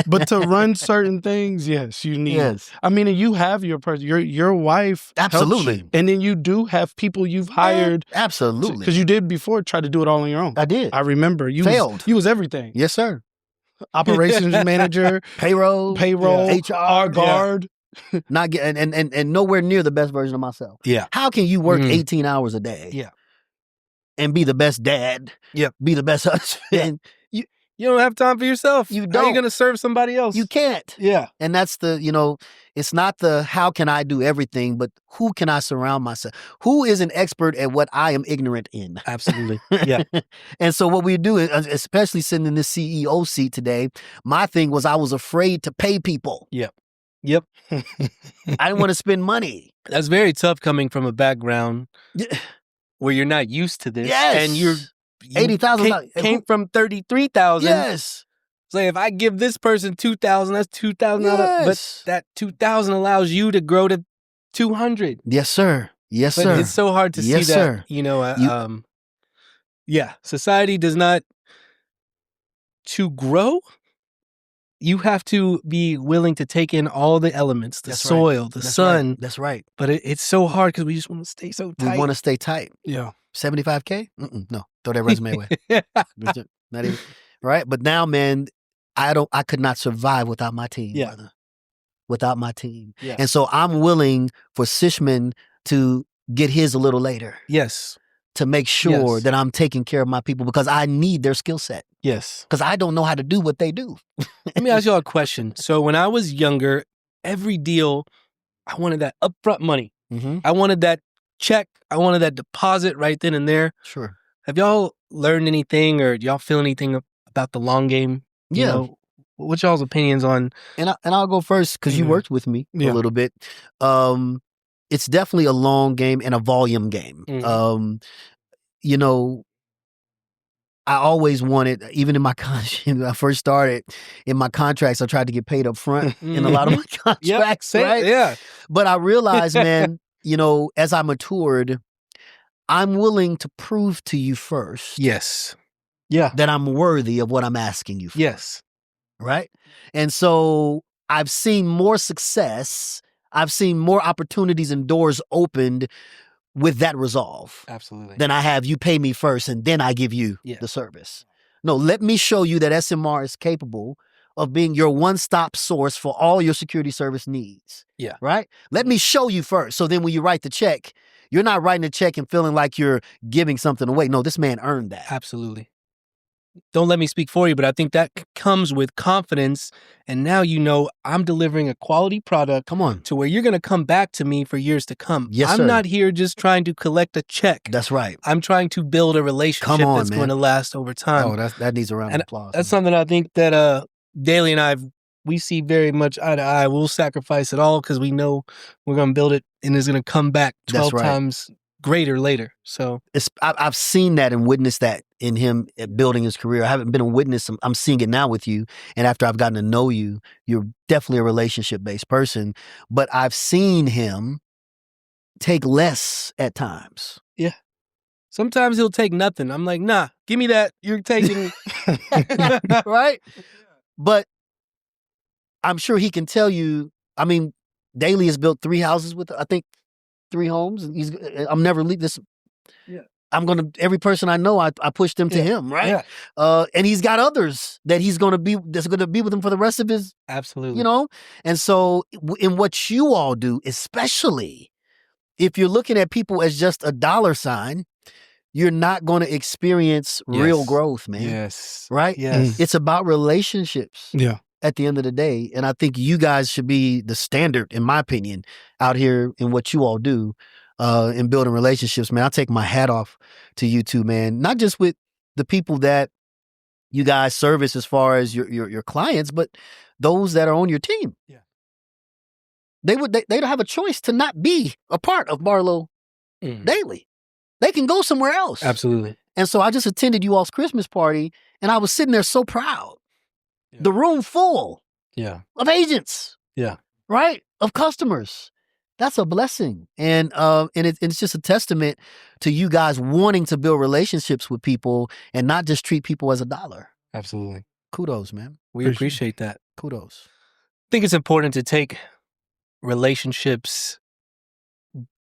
But to run certain things, yes, you need. Yes. I mean, and you have your person, your wife. Absolutely. You, and then you do have people you've hired. Absolutely. Because you did before try to do it all on your own. I did. I remember. You failed. You was everything. Yes, sir. Operations manager, payroll, HR, guard. Not get and nowhere near the best version of myself. Yeah. How can you work 18 hours a day? Yeah. And be the best dad? Yeah. Be the best husband? You don't have time for yourself. You How don't. are you going to serve somebody else? You can't. Yeah. And that's it's not the how can I do everything, but who can I surround myself? Who is an expert at what I am ignorant in? Absolutely. Yeah. And so what we do, especially sitting in this CEO seat today, my thing was I was afraid to pay people. Yep. I didn't want to spend money. That's very tough coming from a background where you're not used to this. Yes. And you $80,000 came from 33,000. Yes. So if I give this person 2,000, that's 2,000. Yes. But that 2,000 allows you to grow to 200. Yes, sir. Yes, but sir. It's so hard to see that. Sir. Society does not. To grow, you have to be willing to take in all the elements, the soil, the sun. Right. That's right. But it's so hard because we just want to stay so tight. We want to stay tight. Yeah. 75K? No. Throw that resume away. Not even. Right? But now, man, I could not survive without my team, brother. Without my team. Yeah. And so I'm willing for Sishman to get his a little later. Yes. To make sure that I'm taking care of my people because I need their skill set. Yes. Because I don't know how to do what they do. Let me ask y'all a question. So when I was younger, every deal, I wanted that upfront money. Mm-hmm. I wanted that check. I wanted that deposit right then and there. Sure. Have y'all learned anything or do y'all feel anything about the long game? Yeah. You know, what's y'all's opinions on? And I'll go first because you worked with me a little bit. It's definitely a long game and a volume game. Mm-hmm. I always wanted, even in my when I first started, in my contracts, I tried to get paid up front in a lot of my contracts, right? Yeah. But I realized, man, as I matured, I'm willing to prove to you first. Yes. Yeah. That I'm worthy of what I'm asking you for. Yes. Right? And so I've seen more success. I've seen more opportunities and doors opened with that resolve. Absolutely. Than I have you pay me first and then I give you the service. No, let me show you that SMR is capable of being your one-stop source for all your security service needs. Yeah. Right? Let me show you first. So then when you write the check, you're not writing a check and feeling like you're giving something away. No, this man earned that. Absolutely. Don't let me speak for you, but I think that comes with confidence. And now I'm delivering a quality product. Come on. To where you're going to come back to me for years to come. Yes, I'm sir. not here just trying to collect a check. That's right. I'm trying to build a relationship that's going to last over time. Oh, that needs a round of applause. That's something I think that Daly and I have we see very much eye to eye. We'll sacrifice it all because we know we're going to build it and it's going to come back 12 That's right. times greater later. So I've seen that and witnessed that in him building his career. I haven't been a witness. I'm seeing it now with you. And after I've gotten to know you, you're definitely a relationship-based person. But I've seen him take less at times. yeah. Sometimes he'll take nothing. I'm like, nah, give me that. You're taking right? But I'm sure he can tell you, I mean, Daly has built 3 houses with, I think, 3 homes. I'm never leave this. Yeah. Every person I know, I push them to him, right? Yeah. And he's got others that's going to be with him for the rest of his, absolutely. And so in what you all do, especially if you're looking at people as just a dollar sign, you're not going to experience real growth, man. Yes. Right? Yes. It's about relationships. Yeah. At the end of the day. And I think you guys should be the standard, in my opinion, out here in what you all do in building relationships, man. I take my hat off to you two, man. Not just with the people that you guys service as far as your clients, but those that are on your team. Yeah. They don't have a choice to not be a part of Barlow Daily. They can go somewhere else. Absolutely. And so I just attended you all's Christmas party and I was sitting there so proud. Yeah. The room full of agents. Yeah. Right? Of customers. That's a blessing. And it's just a testament to you guys wanting to build relationships with people and not just treat people as a dollar. Absolutely. Kudos, man. We appreciate that. Kudos. I think it's important to take relationships.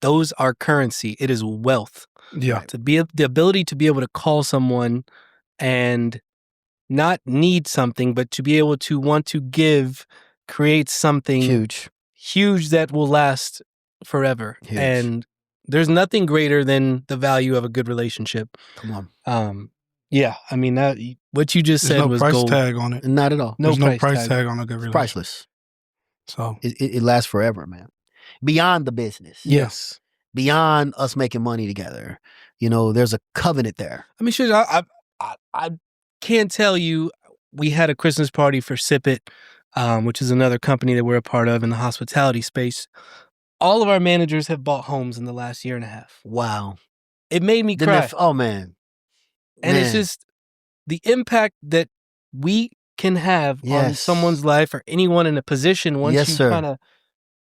Those are currency. It is wealth. Yeah. To be the ability to be able to call someone and not need something, but to be able to want to give, create something huge that will last forever. Huge. And there's nothing greater than the value of a good relationship. Come on. Yeah. I mean, that what you just said was price gold. tag on it. Not at all. There's no price tag on a good relationship. Priceless. So it lasts forever, man. Beyond the business. Yes. Beyond us making money together. There's a covenant there. I mean, sure, I can't tell you, we had a Christmas party for Sip It, which is another company that we're a part of in the hospitality space. All of our managers have bought homes in the last year and a half. Wow. It made me cry. Oh, man. And it's just the impact that we can have on someone's life or anyone in a position once you've kind of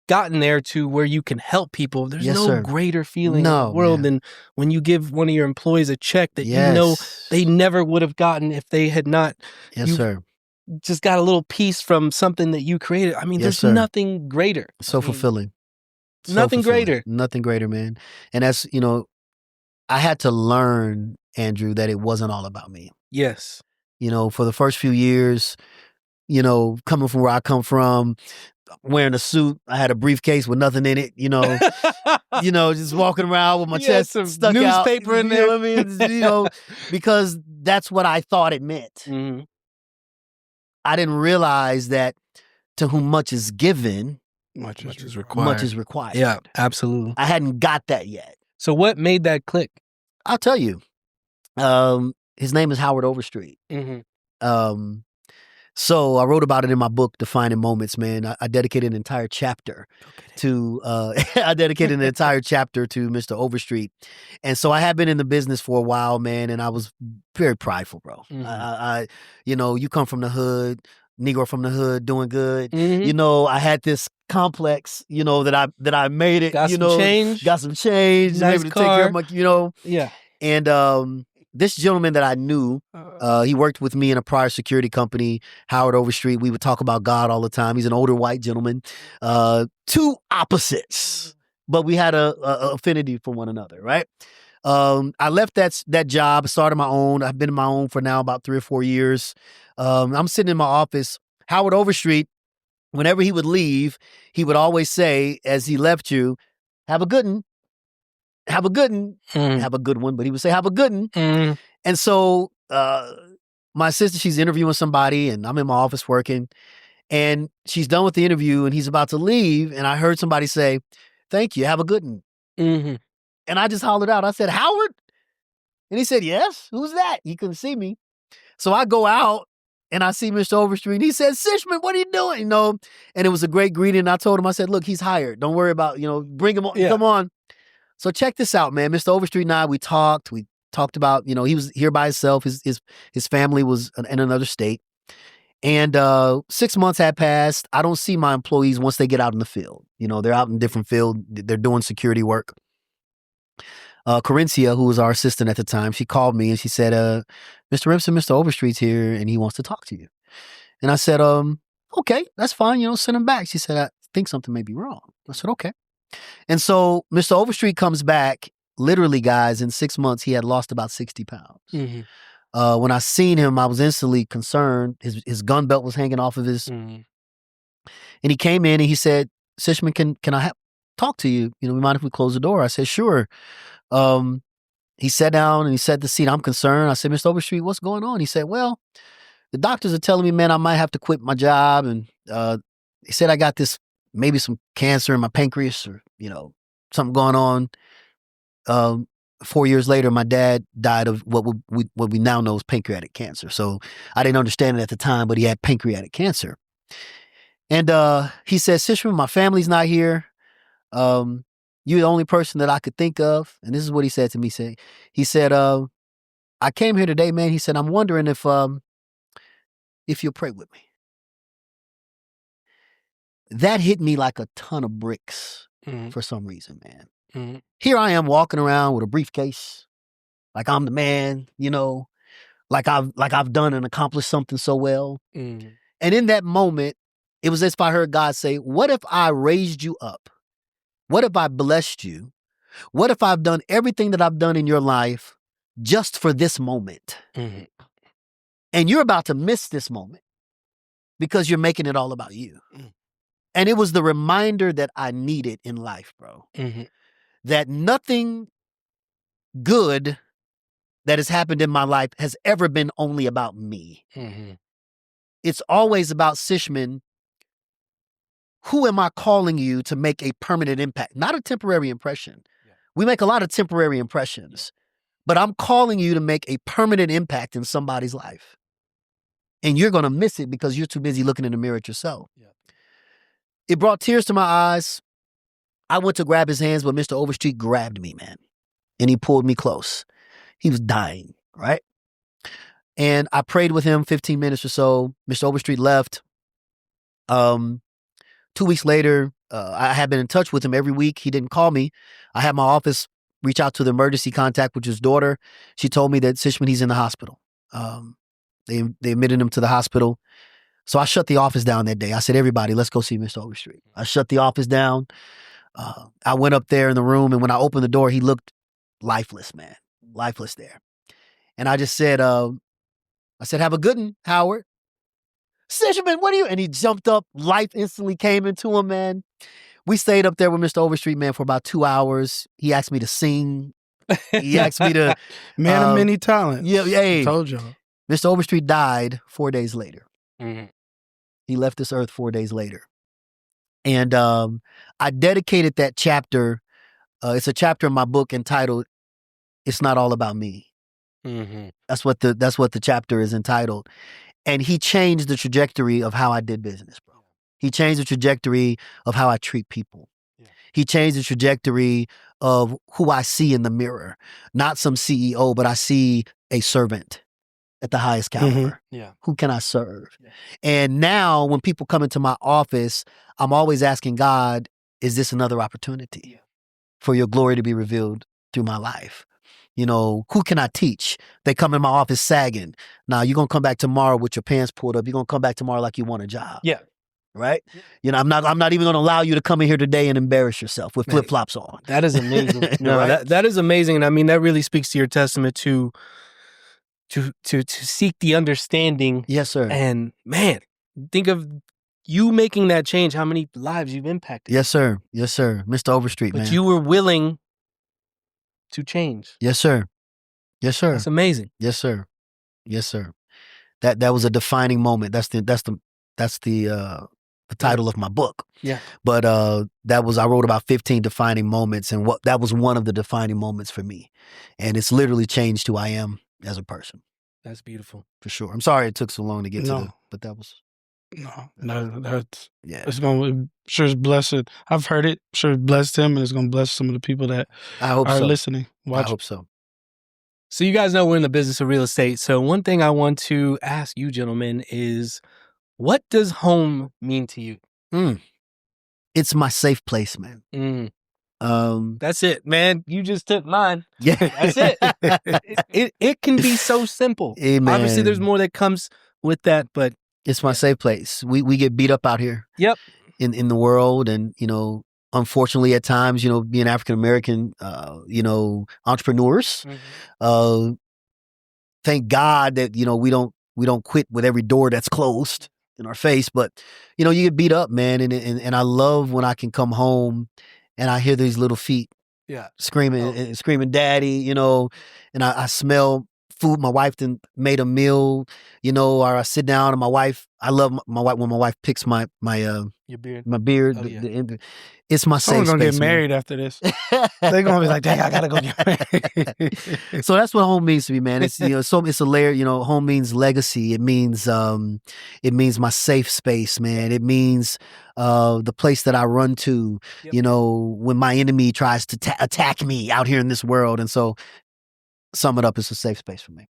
gotten there to where you can help people. There's no greater feeling in the world than when you give one of your employees a check that you know they never would have gotten if they had not just got a little piece from something that you created. I mean, there's nothing greater. So fulfilling. Nothing greater. Nothing greater, man. And that's, I had to learn, Andrew, that it wasn't all about me. Yes. For the first few years, coming from where I come from, wearing a suit, I had a briefcase with nothing in it, just walking around with my chest stuck out. Newspaper in there. Because that's what I thought it meant. Mm-hmm. I didn't realize that to whom much is given, much is required. Much is required. Yeah, absolutely. I hadn't got that yet. So what made that click? I'll tell you. His name is Howard Overstreet. Mm-hmm. So I wrote about it in my book, Defining Moments, man. I dedicated an entire chapter to Mr. Overstreet. And so I had been in the business for a while, man, and I was very prideful, bro. Mm-hmm. You come from the hood, Negro from the hood, doing good. Mm-hmm. I had this complex, that I made it. Got some change. Got some change. Nice able to car. take care of my, Yeah. And this gentleman that I knew, he worked with me in a prior security company, Howard Overstreet. We would talk about God all the time. He's an older white gentleman. Two opposites, but we had a affinity for one another, right? I left that job, started my own. I've been in my own for now about 3 or 4 years. I'm sitting in my office. Howard Overstreet, whenever he would leave, he would always say, as he left you, have a good one. Have a good one. Have a good one, but he would say, have a good one. And so my sister, she's interviewing somebody, and I'm in my office working, and she's done with the interview, and he's about to leave, and I heard somebody say, thank you, have a good one. Mm-hmm. And I just hollered out, I said, Howard? And he said, yes, who's that? He couldn't see me. So I go out, and I see Mr. Overstreet. And he said, Sishman, what are you doing? You know, and it was a great greeting. And I told him, I said, look, he's hired. Don't worry about, bring him on. Yeah. Come on. So check this out, man. Mr. Overstreet and I, we talked about, he was here by himself. His family was in another state. And 6 months had passed. I don't see my employees once they get out in the field. They're out in different field. They're doing security work. Corinthia, who was our assistant at the time, she called me and she said, Mr. Rimpson, Mr. Overstreet's here and he wants to talk to you. And I said, okay, that's fine. Send him back. She said, I think something may be wrong. I said, okay. And so Mr. Overstreet comes back. Literally, guys, in 6 months, he had lost about 60 pounds. Mm-hmm. When I seen him, I was instantly concerned. His gun belt was hanging off of his. Mm-hmm. And he came in and he said, Sishman, can I talk to you? We mind if we close the door? I said, sure. He sat down and he sat the seat. I'm concerned. I said, Mr. Overstreet, what's going on? He said, well, the doctors are telling me, man, I might have to quit my job. And he said, I got maybe some cancer in my pancreas or, something going on. 4 years later, my dad died of what we now know is pancreatic cancer. So I didn't understand it at the time, but he had pancreatic cancer. And he said, Sishman, my family's not here. You're the only person that I could think of. And this is what he said to me. He said, I came here today, man. He said, I'm wondering if you'll pray with me. That hit me like a ton of bricks for some reason, man. Mm-hmm. Here I am walking around with a briefcase, like I'm the man, like I've done and accomplished something so well. Mm-hmm. And in that moment, it was as if I heard God say, what if I raised you up? What if I blessed you? What if I've done everything that I've done in your life just for this moment? Mm-hmm. And you're about to miss this moment because you're making it all about you. Mm-hmm. And it was the reminder that I needed in life, bro. Mm-hmm. That nothing good that has happened in my life has ever been only about me. Mm-hmm. It's always about Sishman. Who am I calling you to make a permanent impact? Not a temporary impression. Yeah. We make a lot of temporary impressions, but I'm calling you to make a permanent impact in somebody's life. And you're going to miss it because you're too busy looking in the mirror at yourself. Yeah. It brought tears to my eyes. I went to grab his hands, but Mr. Overstreet grabbed me, man. And he pulled me close. He was dying, right? And I prayed with him 15 minutes or so. Mr. Overstreet left. 2 weeks later, I had been in touch with him every week. He didn't call me. I had my office reach out to the emergency contact, which is his daughter. She told me that Sishman, he's in the hospital. They admitted him to the hospital. So I shut the office down that day. I said, everybody, let's go see Mr. Overstreet. I shut the office down. I went up there in the room, and when I opened the door, he looked lifeless, man. Lifeless there. And I just said, have a good one, Howard. Sishman, what are you? And he jumped up. Life instantly came into him, man. We stayed up there with Mr. Overstreet, man, for about 2 hours. He asked me to sing. He asked me to... Man of many talents. Yeah, hey. I told y'all. Mr. Overstreet died 4 days later. Mm-hmm. He left this earth 4 days later. And I dedicated that chapter. It's a chapter in my book entitled, It's Not All About Me. Mm-hmm. That's what the chapter is entitled. And he changed the trajectory of how I did business, bro. He changed the trajectory of how I treat people. Yeah. He changed the trajectory of who I see in the mirror. Not some CEO, but I see a servant at the highest caliber. Mm-hmm. Yeah. Who can I serve? Yeah. And now when people come into my office, I'm always asking God, is this another opportunity for your glory to be revealed through my life? Who can I teach? They come in my office sagging. Now, you're going to come back tomorrow with your pants pulled up. You're going to come back tomorrow like you want a job. Yeah. Right? Yeah. I'm not even going to allow you to come in here today and embarrass yourself with flip-flops on. That is amazing. No, right? that is amazing. And I mean, that really speaks to your testament to seek the understanding. Yes, sir. And man, think of you making that change, how many lives you've impacted. Yes, sir. Yes, sir. Mr. Overstreet, man. But you were willing to change. Yes, sir. Yes, sir. That's amazing. Yes, sir. Yes, sir. That was a defining moment. That's the title of my book. Yeah. But I wrote about 15 defining moments, and that was one of the defining moments for me. And it's literally changed who I am as a person. That's beautiful. For sure. I'm sorry it took so long to get to No. the, but that was, That's yeah. it's gonna sure it's blessed. I've heard it. Sure it's blessed him, and it's gonna bless some of the people that I hope are so. listening. I Watch. hope so. So you guys know we're in the business of real estate. So one thing I want to ask you gentlemen is, what does home mean to you? It's my safe place, man. That's it, man. You just took mine. Yeah. That's it. It can be so simple. Amen. Obviously, there's more that comes with that, but it's my safe place. We get beat up out here. Yep. In the world, and unfortunately at times, being African American, entrepreneurs, thank God that we don't quit with every door that's closed in our face, but you get beat up, man, and I love when I can come home and I hear these little feet screaming daddy, and I smell food. My wife then made a meal, or I sit down and my wife, I love my wife when my wife picks my your beard. My beard. Oh, yeah. It's my safe Someone's gonna space, get married after this. They're gonna be like, dang, I gotta go get married. So that's what home means to me, man. It's it's a layer. Home means legacy. It means my safe space, man. It means the place that I run to. Yep. When my enemy tries to attack me out here in this world. And so, sum it up, it's a safe space for me.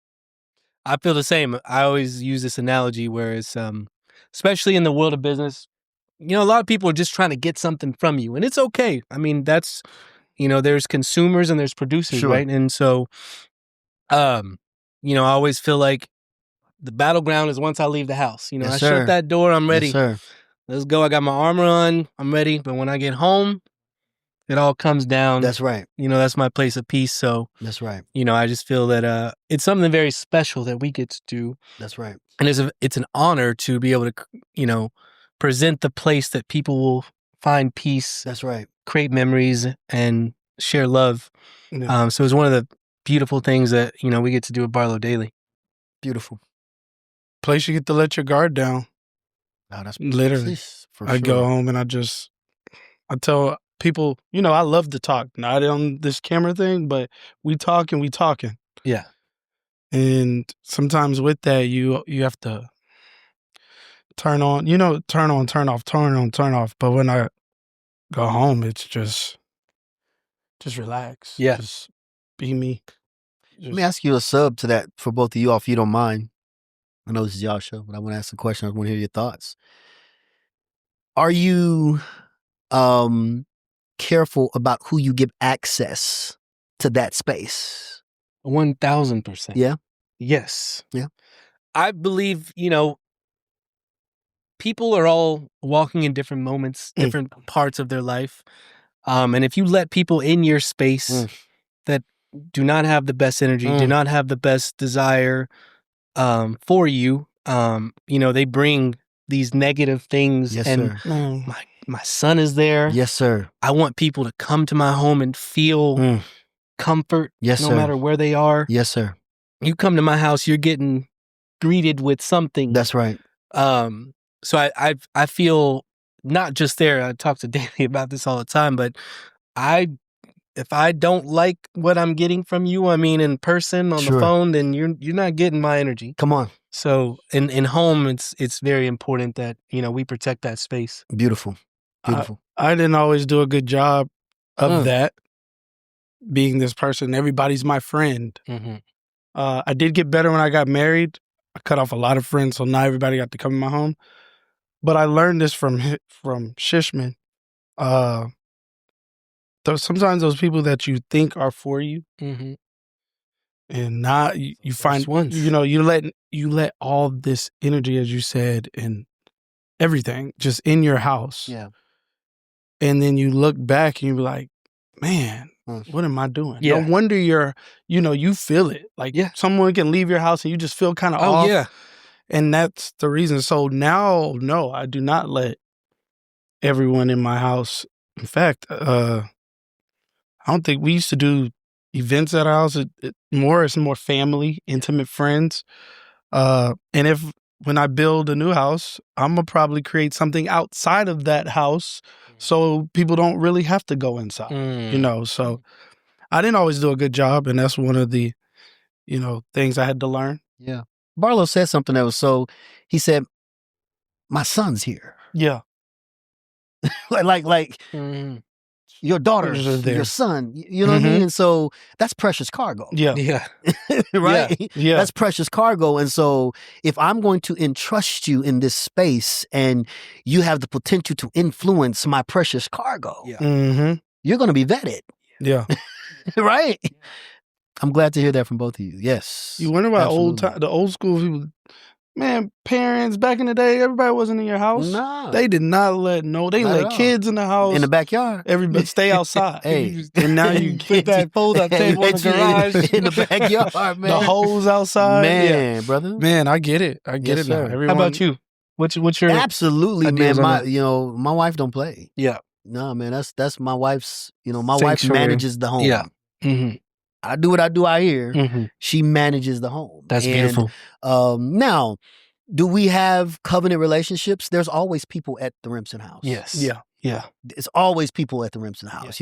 I feel the same. I always use this analogy where it's especially in the world of business. A lot of people are just trying to get something from you, and it's okay. I mean, that's, there's consumers and there's producers, Sure. right? And so, I always feel like the battleground is once I leave the house. Yes, I sir. shut that door, I'm ready. Yes, sir. Let's go. I got my armor on, I'm ready. But when I get home, it all comes down. That's right. That's my place of peace. So that's right. I just feel that it's something very special that we get to do. That's right. And it's an honor to be able to, present the place that people will find peace. That's right. Create memories and share love. Yeah. So it's one of the beautiful things that, we get to do at Barlow Daily. Beautiful. Place you get to let your guard down. Oh, that's literally. For I sure. go home and I tell people, I love to talk. Not on this camera thing, but we talk and we talking. Yeah. And sometimes with that, you have to turn on, turn on, turn off, turn on, turn off. But when I go home, it's just relax. Yeah. Just be me. Let me ask you a sub to that for both of you all, if you don't mind. I know this is y'all's show, but I want to ask a question. I want to hear your thoughts. Are you careful about who you give access to that space? 1000%. Yeah. Yes. Yeah. I believe, people are all walking in different moments, different parts of their life. And if you let people in your space that do not have the best energy, do not have the best desire for you, they bring these negative things. Yes, and sir. My son is there. Yes, sir. I want people to come to my home and feel comfort, yes, no sir. matter where they are. Yes, sir. You come to my house, you're getting greeted with something. That's right. So I feel not just there. I talk to Danny about this all the time, but if I don't like what I'm getting from you, in person on the phone, then you're not getting my energy. Come on. So in home, it's very important that we protect that space. Beautiful. Beautiful. I didn't always do a good job of that. Being this person, everybody's my friend. I did get better when I got married. I cut off a lot of friends, so not everybody got to come in my home. But I learned this from Shishman. Sometimes those people that you think are for you, and not you find ones. You let all this energy, as you said, and everything just in your house. Yeah. And then you look back and you're like, man, what am I doing? Yeah. No wonder you feel it. Like someone can leave your house and you just feel kind of off. Yeah. And that's the reason. So now, no, I do not let everyone in my house. In fact, I don't think we used to do events at our house. It's more family, intimate friends. And when I build a new house, I'm going to probably create something outside of that house so people don't really have to go inside, So I didn't always do a good job. And that's one of the, things I had to learn. Yeah. Barlow said something that was he said, my son's here. Yeah. like Mhm. your daughter, Daughters are there. your son, you know what I mean? And so that's precious cargo. Yeah. Yeah. Right? Yeah. That's precious cargo. And so if I'm going to entrust you in this space and you have the potential to influence my precious cargo, Yeah. Mm-hmm. you're going to be vetted. Yeah. Right? I'm glad to hear that from both of you. Yes. You wonder about Absolutely. the old school people. Man, parents back in the day, everybody wasn't in your house. Nah. They did not they didn't Not at let all. kids in the house. In the backyard. Everybody stay outside. Hey. And now you Put that fold-out table in the garage. In the backyard, man. the hose outside. Man, brother. Man, I get it. I get Yes, it now. sir. Everyone, How about you? What's your Absolutely, ideas man. on My wife don't play. Yeah. No, man, that's my wife's, my wife Sanctuary. manages the home. Yeah. Mm-hmm. I do what I do out here. Mm-hmm. She manages the home. That's And, beautiful. Now, do we have covenant relationships? There's always people at the Rimpson house. Yes. Yeah. Yeah. It's always people at the Rimpson house.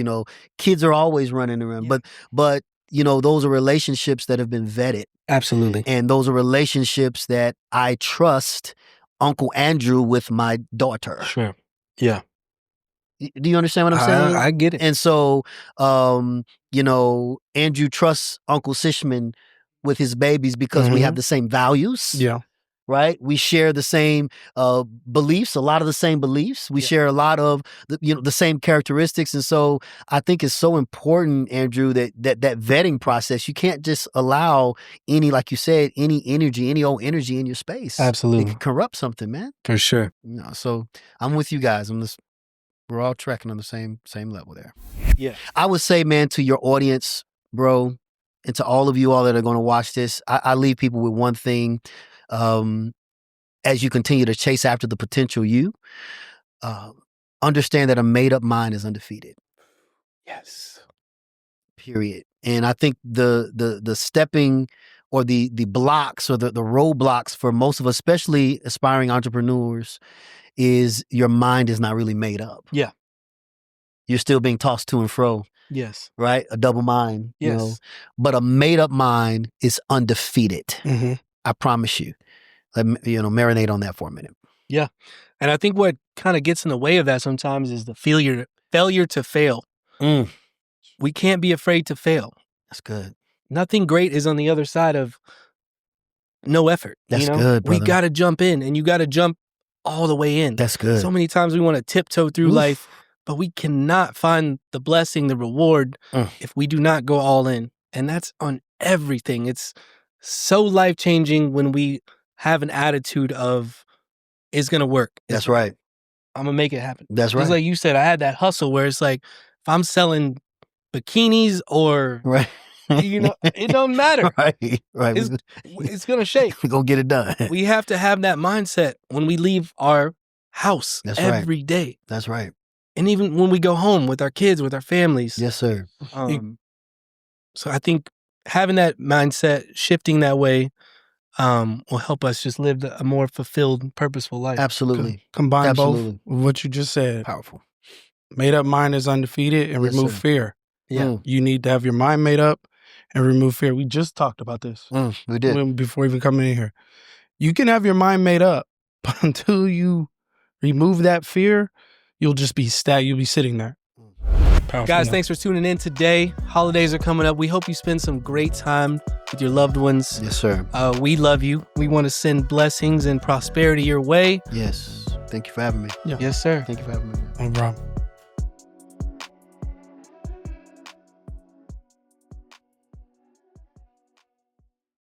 Kids are always running around. Yeah. But those are relationships that have been vetted. Absolutely. And those are relationships that I trust Uncle Andrew with my daughter. Sure. Yeah. Do you understand what I'm saying? I get it. And so, Andrew trusts Uncle Sishman with his babies because we have the same values. Yeah. Right? We share the same beliefs, a lot of the same beliefs. We share a lot of the same characteristics. And so I think it's so important, Andrew, that vetting process, you can't just allow any, like you said, any old energy in your space. Absolutely. It can corrupt something, man. For sure. So I'm with you guys. We're all tracking on the same level there. Yeah. I would say, man, to your audience, bro, and to all of you all that are going to watch this, I leave people with one thing. As you continue to chase after the potential you, understand that a made-up mind is undefeated. Yes. Period. And I think the stepping or the blocks or the roadblocks for most of us, especially aspiring entrepreneurs, is your mind is not really made up. Yeah. You're still being tossed to and fro. Yes. Right? A double mind. Yes. But a made-up mind is undefeated. Mm-hmm. I promise you. Marinate on that for a minute. Yeah. And I think what kind of gets in the way of that sometimes is the failure to fail. Mm. We can't be afraid to fail. That's good. Nothing great is on the other side of no effort. That's good, brother. We got to jump in, and you got to jump all the way in. That's good. So many times we want to tiptoe through life, but we cannot find the blessing, the reward, if we do not go all in. And that's on everything. It's so life-changing when we have an attitude of, it's going to work. That's right. I'm going to make it happen. That's right. Just like you said, I had that hustle where it's like, if I'm selling bikinis or, right. It don't matter. Right. It's going to shake. We're going to get it done. We have to have that mindset when we leave our house That's every day. That's right. And even when we go home with our kids, with our families. Yes, sir. So I think having that mindset, shifting that way, will help us just live a more fulfilled, purposeful life. Absolutely. Combine both with what you just said. Powerful. Made up mind is undefeated and remove fear. Yeah. You need to have your mind made up and remove fear. We just talked about this. We did. Before even coming in here. You can have your mind made up, but until you remove that fear, you'll just be you'll be sitting there. Powerful. Guys, thanks for tuning in today. Holidays are coming up. We hope you spend some great time with your loved ones. Yes, sir. We love you. We want to send blessings and prosperity your way. Yes. Thank you for having me. Yeah. Yes, sir. Thank you for having me. No problem.